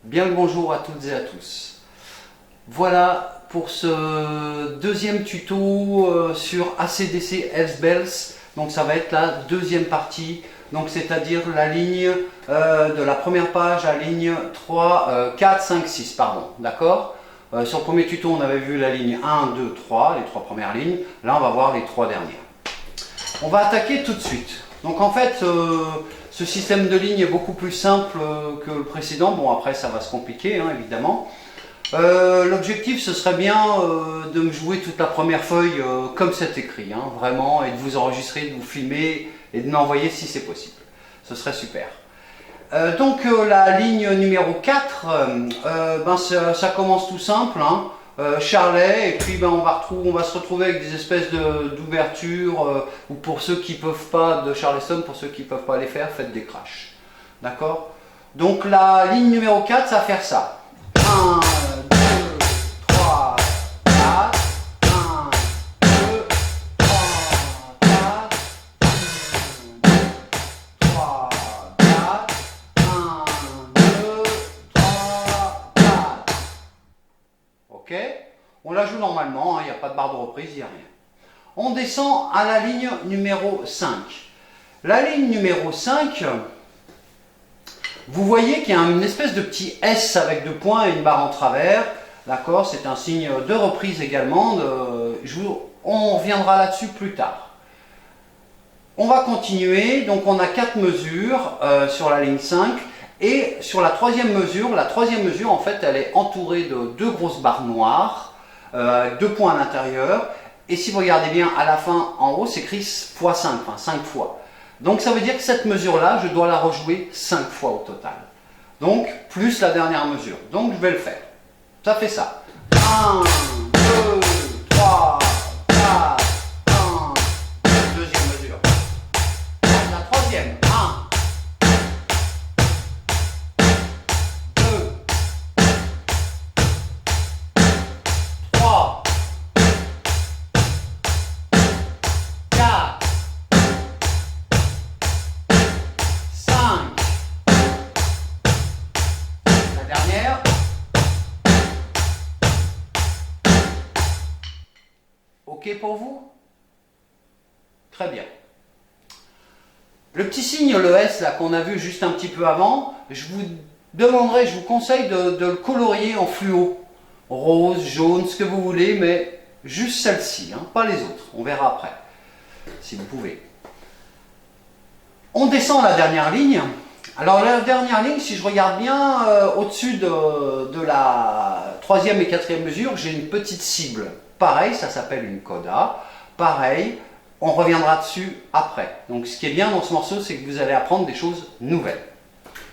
Bien le bonjour à toutes et à tous. Voilà pour ce deuxième tuto sur AC/DC Hells Bells. Donc ça va être la deuxième partie, donc c'est-à-dire la ligne de la première page à ligne 3, 4, 5, 6, pardon, d'accord. Sur le premier tuto on avait vu la ligne 1, 2, 3, les trois premières lignes. Là on va voir les trois dernières. On va attaquer tout de suite. Donc en fait, ce système de ligne est beaucoup plus simple que le précédent. Bon, après ça va se compliquer, hein, évidemment. L'objectif, ce serait bien de me jouer toute la première feuille comme c'est écrit, hein, vraiment, et de vous enregistrer, de vous filmer et de m'envoyer si c'est possible. Ce serait super. Donc la ligne numéro 4, ça commence tout simple, hein. Charlet, et puis on va se retrouver avec des espèces d'ouvertures, ou pour ceux qui ne peuvent pas, de Charleston, pour ceux qui ne peuvent pas les faire, faites des crashs. D'accord? Donc la ligne numéro 4, ça va faire ça. 1, 2, 3, 4, 1, 2, 3, 4, 3, 4, 1, 2, 3, 4. Ok? On la joue normalement, il n'y a pas de barre de reprise, il n'y a rien. On descend à la ligne numéro 5. La ligne numéro 5, vous voyez qu'il y a une espèce de petit S avec deux points et une barre en travers. D'accord? C'est un signe de reprise également. On reviendra là-dessus plus tard. On va continuer. Donc on a 4 mesures sur la ligne 5. Et sur la troisième mesure en fait, elle est entourée de deux grosses barres noires, avec deux points à l'intérieur. Et si vous regardez bien, à la fin, en haut, c'est écrit x5, enfin 5 fois. Donc ça veut dire que cette mesure-là, je dois la rejouer 5 fois au total. Donc, plus la dernière mesure. Donc je vais le faire. Ça fait ça. 1, 2, 3, 4, 1, deuxième mesure. La troisième. 1, 2, 3, 4, 5. La dernière. OK pour vous? Très bien. Le petit signe, le S, là qu'on a vu juste un petit peu avant, je vous conseille de le colorier en fluo. Rose, jaune, ce que vous voulez, mais juste celle-ci, hein, pas les autres. On verra après, si vous pouvez. On descend la dernière ligne. Alors la dernière ligne, si je regarde bien, au-dessus de la troisième et quatrième mesure, j'ai une petite cible. Pareil, ça s'appelle une coda. Pareil, on reviendra dessus après. Donc ce qui est bien dans ce morceau, c'est que vous allez apprendre des choses nouvelles.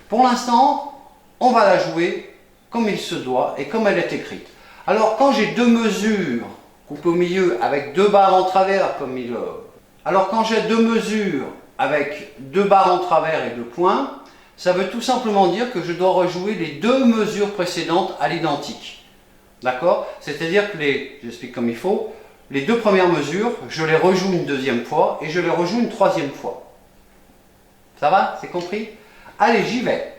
Pour l'instant, on va la jouer comme il se doit et comme elle est écrite. Alors quand j'ai deux mesures coupées au milieu avec deux barres en travers, alors quand j'ai deux mesures avec deux barres en travers et deux points, ça veut tout simplement dire que je dois rejouer les deux mesures précédentes à l'identique. D'accord? C'est-à-dire que j'explique comme il faut, les deux premières mesures, je les rejoue une deuxième fois et je les rejoue une troisième fois. Ça va? C'est compris? Allez, j'y vais.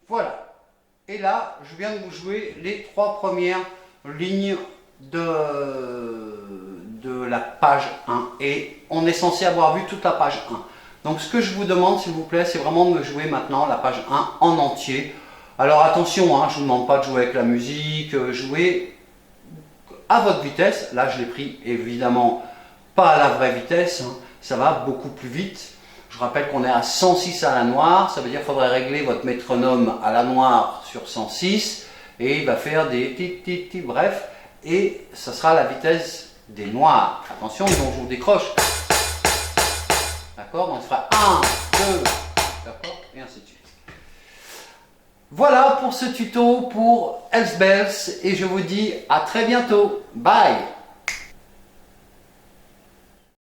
Voilà. Et là, je viens de vous jouer les trois premières lignes de la page 1. Et on est censé avoir vu toute la page 1. Donc ce que je vous demande, s'il vous plaît, c'est vraiment de me jouer maintenant la page 1 en entier. Alors attention, hein, je ne vous demande pas de jouer avec la musique, jouez à votre vitesse. Là, je l'ai pris évidemment pas à la vraie vitesse, hein. Ça va beaucoup plus vite. Je rappelle qu'on est à 106 à la noire, ça veut dire qu'il faudrait régler votre métronome à la noire sur 106 et il va faire des tit, bref, et ça sera la vitesse des noirs. Attention, donc je vous décroche. D'accord? Donc on fera 1, 2, d'accord? Et ainsi de suite. Voilà pour ce tuto pour Hells Bells et je vous dis à très bientôt. Bye!